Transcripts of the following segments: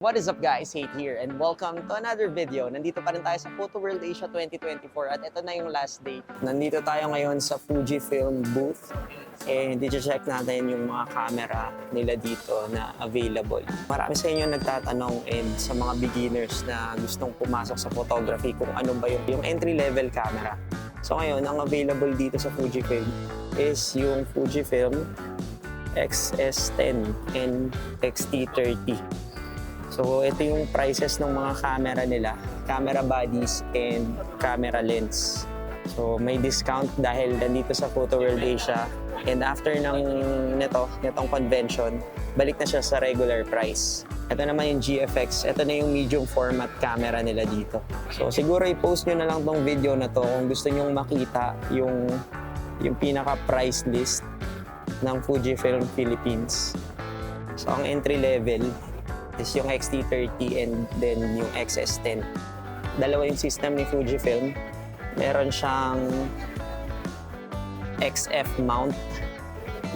What is up guys, Hate here and welcome to another video. Nandito pa rin tayo sa Photo World Asia 2024 at ito na yung last day. Nandito tayo ngayon sa Fujifilm booth and i-check natin yung mga camera nila dito na available. Marami sa inyo nagtatanong and sa mga beginners na gustong pumasok sa photography kung ano ba yung entry-level camera. So ngayon, ang available dito sa Fujifilm is yung Fujifilm XS10 and XT30. So, ito yung prices ng mga camera nila, camera bodies and camera lens. So, may discount dahil nandito sa Photo World Asia. And after nitong convention, balik na siya sa regular price. Ito naman yung GFX. Ito na yung medium format camera nila dito. So, siguro i-post nyo na lang tong video na to kung gusto nyong makita yung pinaka-price list ng Fujifilm Philippines. So, ang entry level is yung XT30 and then yung XS10. Dalawa yung system ni Fujifilm. Meron siyang XF mount.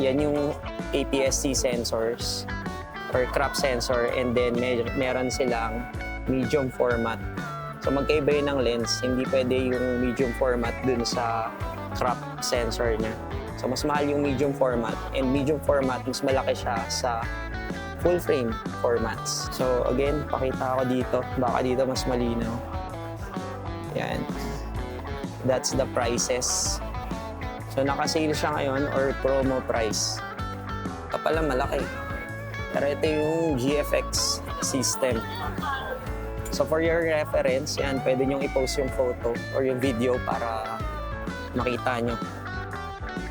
Yan yung APS-C sensors or crop sensor, and then meron silang medium format. So magkaiba yun ng lens. Hindi pwede yung medium format dun sa crop sensor niya. So mas mahal yung medium format, and medium format mas malaki siya sa full frame formats. So again, pakita ko dito. Baka dito mas malinaw. Yan. That's the prices. So naka-sale siya ngayon or promo price. Ito pala malaki. Pero ito yung GFX system. So for your reference, yan, pwede nyong i-post yung photo or yung video para makita nyo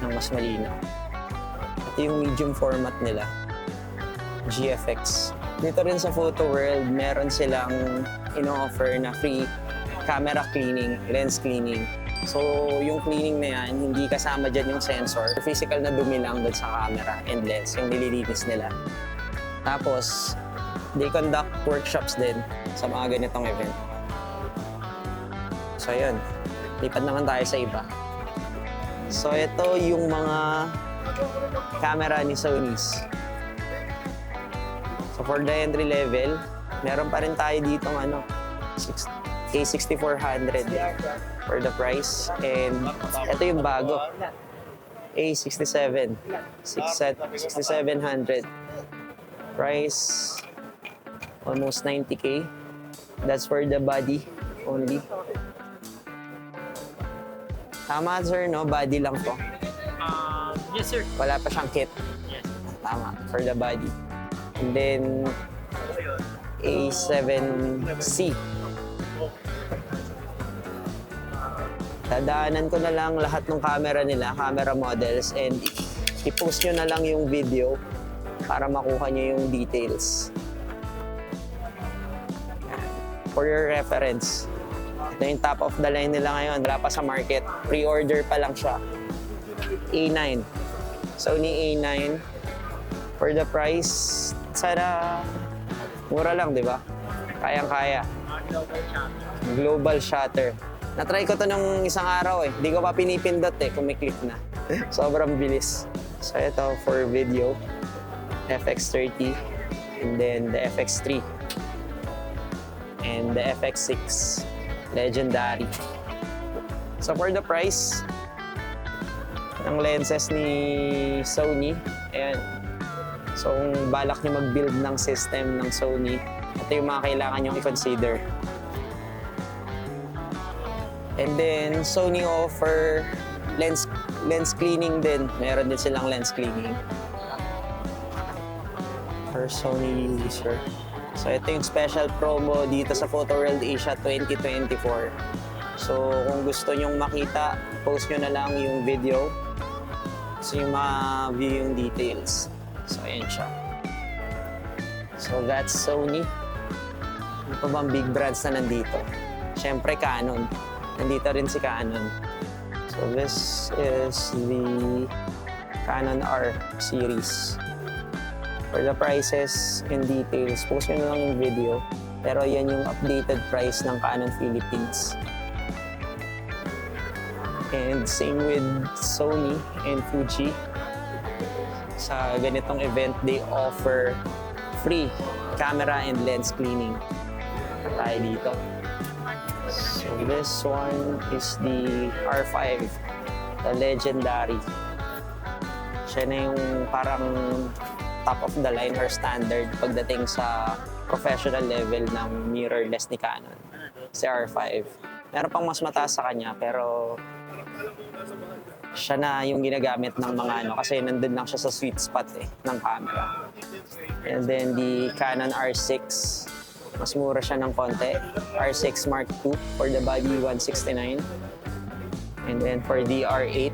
ng mas malinaw. Ito yung medium format nila. GFX. Dito rin sa Photo World, meron silang ino-offer na free camera cleaning, lens cleaning. So, yung cleaning na yan, hindi kasama dyan yung sensor. Physical na dumi lang doon sa camera and lens, yung nililinis nila. Tapos, they conduct workshops din sa mga ganitong event. So, yun. Lipat naman tayo sa iba. So, ito yung mga camera ni Sony. So for the entry level, meron pa rin tayo dito ng A6400 for the price. And ito yung bago, A67, 6700. Price, almost 90K. That's for the body only. Tama sir, no? Body lang to. Yes, sir. Wala pa siyang kit. Yes. Tama, for the body. And then A7C. Dadaanan ko na lang lahat ng camera nila, camera models, and i-post nyo na lang yung video para makuha nyo yung details. For your reference, ito yung top of the line nila ngayon. Wala pa sa market. Pre-order pa lang siya. A9. Sony A9. For the price, sana mura lang, di ba? Kayang-kaya. Global shutter. Na-try ko to nung isang araw eh. Di ko pa pinipindot eh, kung may click na. Sobrang bilis. So ito for video, FX30, and then the FX3, and the FX6, legendary. So for the price ng lenses ni Sony, ayan. So, kung balak niyo mag-build ng system ng Sony, ito yung mga kailangan nyo i-consider. And then, Sony offer lens cleaning din. Meron din silang lens cleaning for Sony user. So, ito yung special promo dito sa Photo World Asia 2024. So, kung gusto nyong makita, post nyo na lang yung video. So, yung ma-view yung details. So, ayan siya. So, that's Sony. Ano pa bang big brands na nandito? Siyempre, Canon. Nandito rin si Canon. So, this is the Canon R series. For the prices and details, post nyo na lang yung video. Pero yan yung updated price ng Canon Philippines. And same with Sony and Fuji. Sa ganitong event, they offer free camera and lens cleaning. Tayo dito. So this one is the R5, the legendary. Siya na yung parang top of the line or standard pagdating sa professional level ng mirrorless ni Canon. Si R5. Meron pang mas mataas sa kanya pero siya na yung ginagamit ng mga ano kasi nandun lang siya sa sweet spot ng camera. And then the Canon R6, mas mura siya ng konti. R6 Mark II for the body, 169. And then for the R8,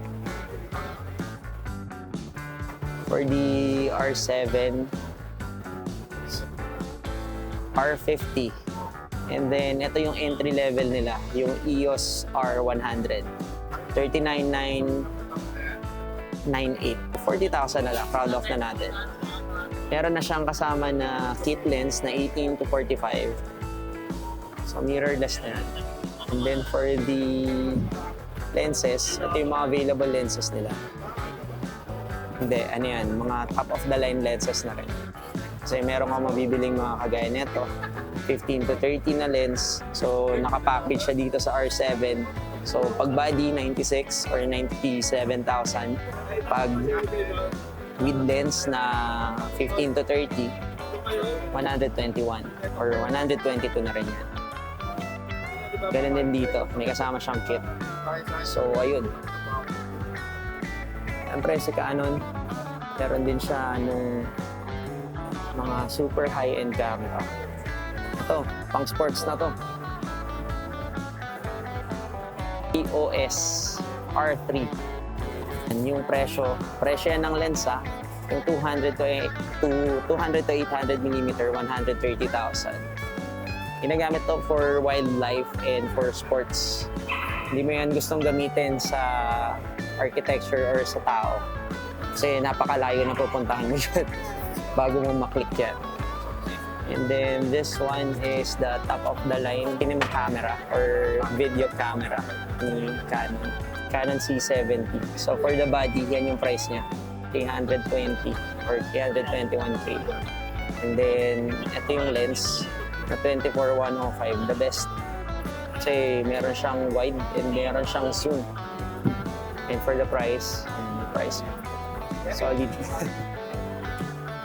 for the R7, R50. And then ito yung entry level nila, yung EOS R100. 39,998. 40,000 na lang, proud of na natin. Meron na siyang kasama na kit lens na 18 to 45. So mirrorless na yan. And then for the lenses, ito yung mga available lenses nila. Hindi, ano yan, mga top of the line lenses na rin. Kasi meron ka mabibiling mga kagaya nito, 15 to 30 na lens. So nakapackage siya dito sa R7. So pag body, 96 or 97,000. Pag with lens na 15 to 30, 121 or 122 na rin yan. Ganun din dito, may kasama siyang kit. So ayun. Siyempre si Canon, meron din siya nung mga super high-end camera. Ito, pang sports na to. EOS R3. Yung presyo yan ng lens yung 200 to 800 mm, 130,000. Ginagamit to for wildlife and for sports. Hindi mo yan gustong gamitin sa architecture or sa tao. Kasi napakalayo na pupuntahan mo yun bago mo maklik yan. And then this one is the top of the line film camera or video camera ni Canon. Canon C70. So for the body, yan yung price niya. 320 or 321K. And then ito yung lens na 24-105, the best. Kasi meron siyang wide and meron siyang zoom. And for the price, solid.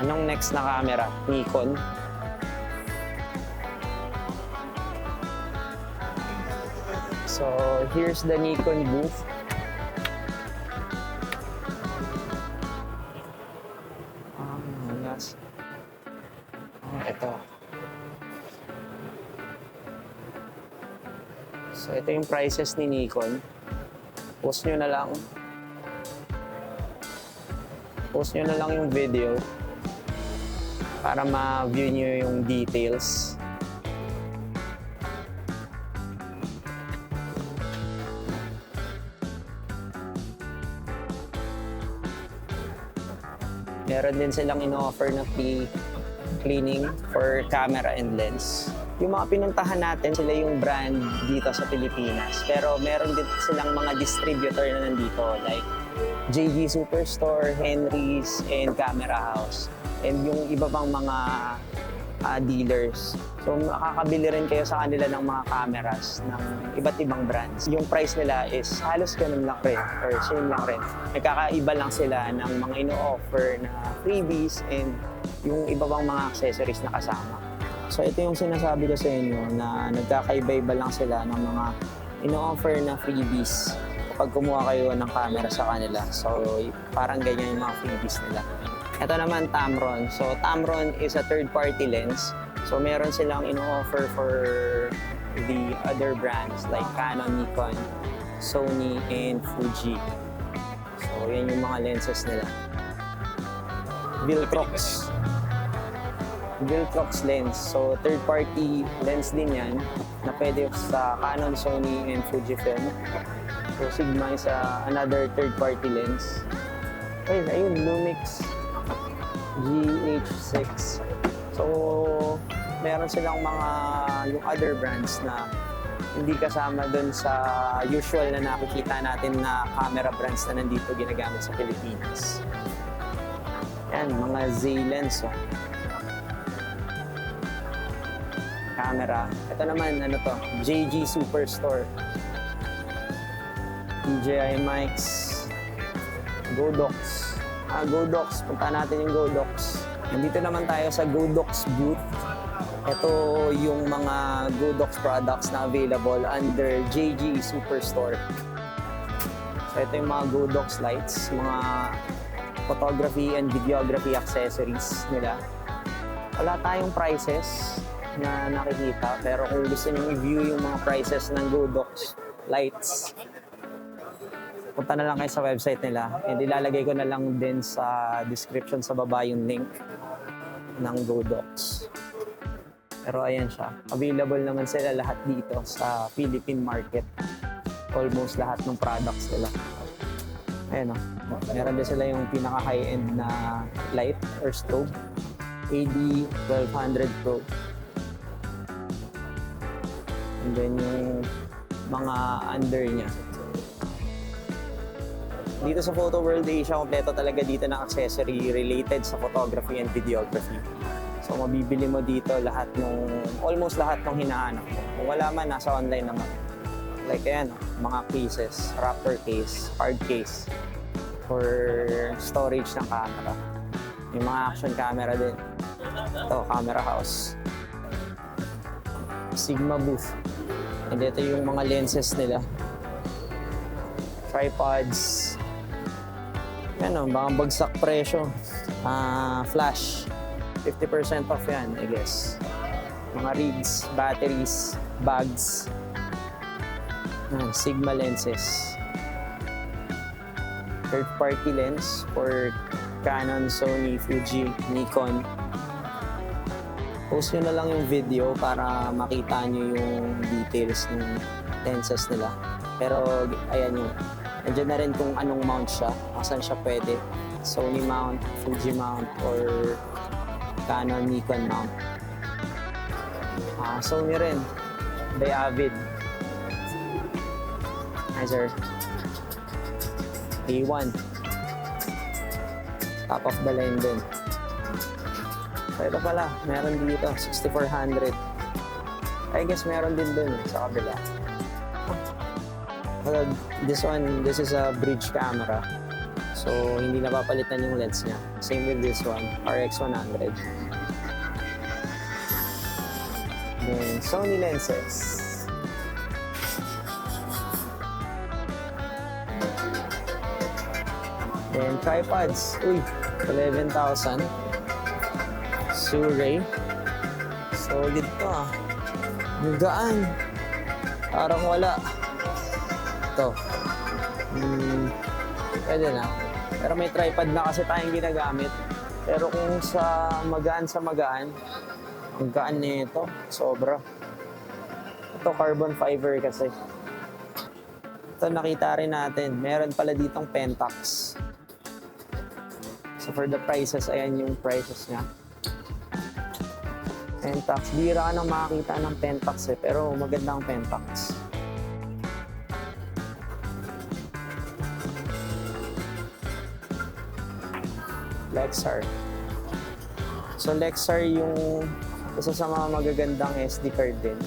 Anong next na camera? Nikon. So here's the Nikon booth. Yes. Ito. So ito yung prices ni Nikon. Post nyo na lang yung video para ma-view nyo yung details. Meron din silang ino-offer na free cleaning for camera and lens. Yung mga pinuntahan natin, sila yung brand dito sa Pilipinas. Pero meron din silang mga distributor na nandito like JG Superstore, Henry's, and Camera House. And yung iba pang mga dealers. So makakabili rin kayo sa kanila ng mga cameras ng iba't ibang brands. Yung price nila is halos ganun lang rin or same lang rin. Nagkakaiba lang sila ng mga ino-offer na freebies and yung iba pang mga accessories na kasama. So ito yung sinasabi ko sa inyo na nagkakaiba-iba lang sila ng mga ino-offer na freebies kapag kumuha kayo ng camera sa kanila. So parang ganyan yung mga freebies nila. Ito naman Tamron. So Tamron is a third-party lens. So meron silang ino-offer for the other brands like Canon, Nikon, Sony, and Fuji. So yan yung mga lenses nila. Viltrox lens. So third-party lens din yan na pwede sa Canon, Sony, and Fujifilm. So Sigma is another third-party lens. Ayun, Lumix GH6. So meron silang mga yung other brands na hindi kasama dun sa usual na nakikita natin na camera brands na nandito ginagamit sa Pilipinas. Yan, mga Z lens. camera. Ito naman, ano to, JG Superstore. DJI mics. Godox. Godox. Punta natin yung Godox. Nandito naman tayo sa Godox booth. Ito yung mga Godox products na available under JG Superstore. So ito yung mga Godox lights, mga photography and videography accessories nila. Wala tayong prices na nakikita, pero kung gusto niyo i-view yung mga prices ng Godox lights, punta na lang kayo sa website nila. And ilalagay ko na lang din sa description sa baba yung link ng Godox. Pero ayan siya. Available naman sila lahat dito sa Philippine market. Almost lahat ng products nila. Ayan o. Meron din sila yung pinaka high-end na light or strobe. AD1200 Pro. And then yung mga under niya. Dito sa Photo World Asia, kompleto talaga dito ng accessory related sa photography and videography. So mabibili mo dito lahat almost lahat ng hinahanap mo. Kung wala man, nasa online naman. Like ayan, mga cases, wrapper case, hard case for storage ng camera. May mga action camera din. Ito, camera house. Sigma booth. And ito yung mga lenses nila. Tripods. Yan o, baka bagsak presyo. Flash. 50% off yan, I guess. Mga rigs, batteries, bags. Sigma lenses. Third-party lens for Canon, Sony, Fuji, Nikon. Post nyo na lang yung video para makita nyo yung details ng lenses nila. Pero ayan yun. Nandiyan na rin kung anong mount siya, saan siya pwede. Sony mount, Fuji mount, or Canon, Nikon mount. Sony rin, by Avid. Hi sir. A1. Top of the line din. So ito pala, meron dito, 6400. I guess meron din dun sa kabila. This is a bridge camera. So, hindi napapalitan yung lens niya. Same with this one, RX100. Then, Sony lenses. Then, tripods. Uy, 11,000. Surrey. Solid to ah. Ang gaan. Parang wala. Ito. Pwede na. Pero may tripod na kasi tayong ginagamit. Pero kung sa magaan, ang gaan nito, sobra. Ito carbon fiber kasi. Ito nakita rin natin. Meron pala ditong Pentax. So for the prices, ayan yung prices niya. Pentax. Bira ka nang makakita ng Pentax pero maganda ang Pentax. Lexar. So Lexar yung isa sa mga magagandang SD card din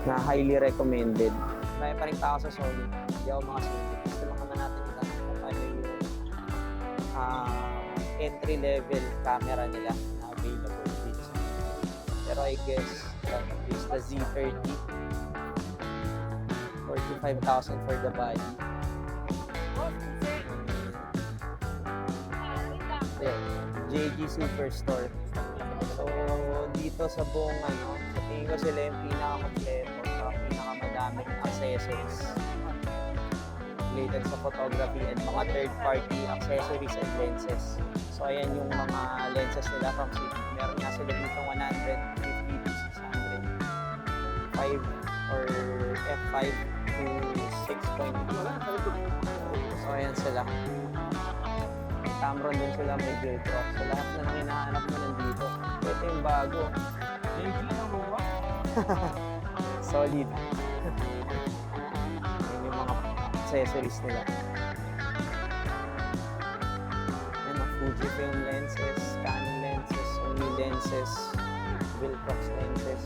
na highly recommended. Marami pa rin tao sa Sony. Hindi ako makasulit. Gusto lang naman natin itanong kung paano yung entry-level camera nila na available dito. Pero I guess that is the Z30. 45,000 for the body. JG Superstore. So, dito sa buong sa tingin ko sila yung pinaka-kompleto at pinaka-madaming accessories related sa photography and mga third-party accessories and lenses. So, ayan yung mga lenses nila from Sigma. Meron nga sila dito 150 to 600. 5 or F5 to 6.2. So, ayan sila. Tamron din sila, may Velcro. So lahat na nang hinahanap mo nandito. Ito yung bago. Solid. Yan yung mga accessories nila. Yan, Fujifilm lenses, Canon lenses, Sony lenses. Viltrox lenses,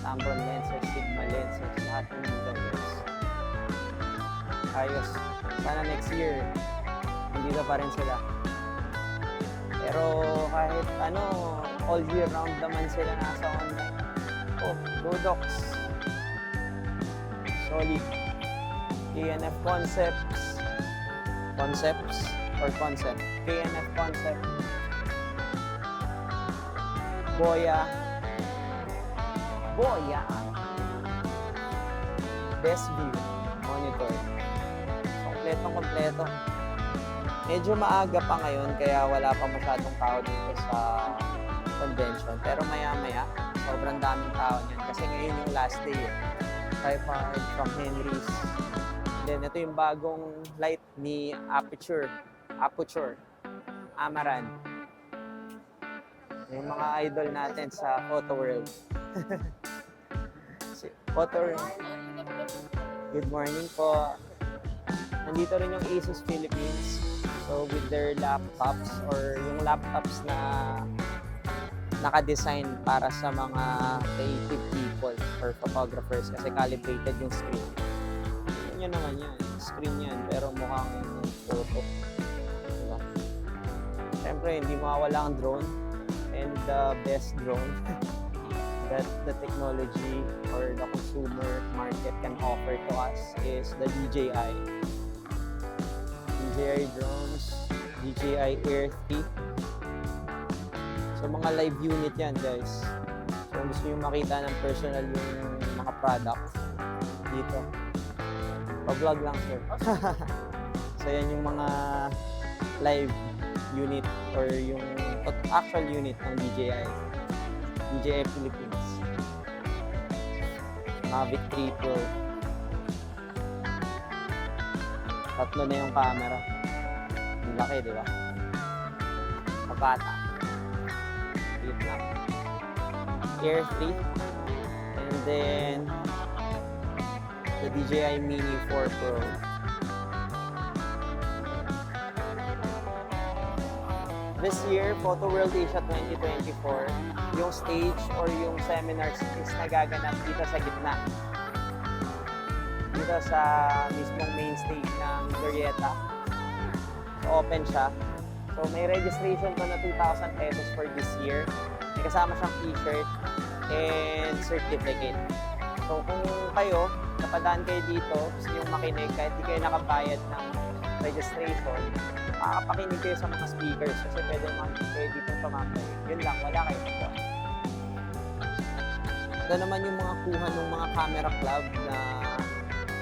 Tamron lenses, Sigma lenses, lahat ng dito guys. Ayos. Sana next year, nandito pa rin sila. Pero kahit ano, all year round naman sila nasa online. Oh, Godox. Solid. KNF Concepts. Concepts or Concept? KNF Concept. Boya. Boya. Best View. Monitor. Kompletong-kompleto. Medyo maaga pa ngayon kaya wala pa masyadong tao dito sa convention. Pero maya-maya, sobrang daming tao niyan. Kasi ngayon yung last day eh. Tripod from Henry's. Then ito yung bagong light ni Aputure. Amaran. Yung mga idol natin sa Photo World. Photo World. Good morning po. Nandito rin yung Asus Philippines. So with their laptops or yung laptops na naka-design para sa mga creative people or photographers kasi calibrated yung screen. Yun naman yan. Screen yan pero mukhang photo. Diba? Siyempre, hindi mawawala ang drone and the best drone that the technology or the consumer market can offer to us is the DJI. DJI drones, DJI Air 3. So mga live unit yan guys. So kung gusto nyo makita ng personal yung mga product dito. Pa-vlog lang sir. So yan yung mga live unit or yung actual unit ng DJI. DJI Philippines. Mavic 3 Pro. Tatlo na yung camera. Ang laki, di ba? Kabata. Cute na. Air 3. And then, the DJI Mini 4 Pro. This year, Photo World Asia 2024, yung stage or yung seminars is nagaganap dito sa gitna. Dito sa mismong main stage ng Glorieta. So, open siya. So, may registration pa na 2,000 pesos for this year. May kasama siyang t-shirt and certificate. So, kung kayo, napadaan kayo dito, gusto nyo makinig, kahit di kayo nakabayad ng registration, makakapakinig kayo sa mga speakers kasi pwede dito tumambay. Yun lang, wala kayo dito. Ito naman yung mga kuha ng mga camera club na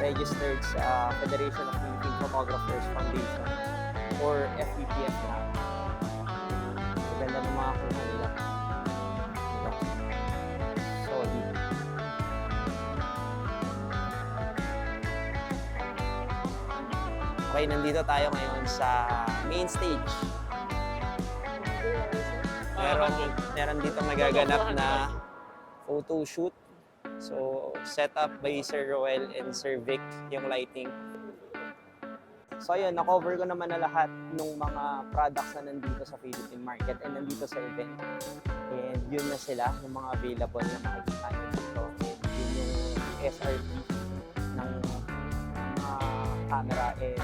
registered sa Federation of Philippine Photographers Foundation or FPPF na. Maganda ng mga kuha nila. Diba? Solid. Okay, nandito tayo ngayon sa main stage. Meron dito nagaganap na photo shoot. So, set up by Sir Roel and Sir Vic yung lighting. So, ayun, na-cover ko naman na lahat ng mga products na nandito sa Philippine market and nandito sa event. And yun na sila, yung mga available na makikita nyo dito. And yun yung SRP ng mga camera and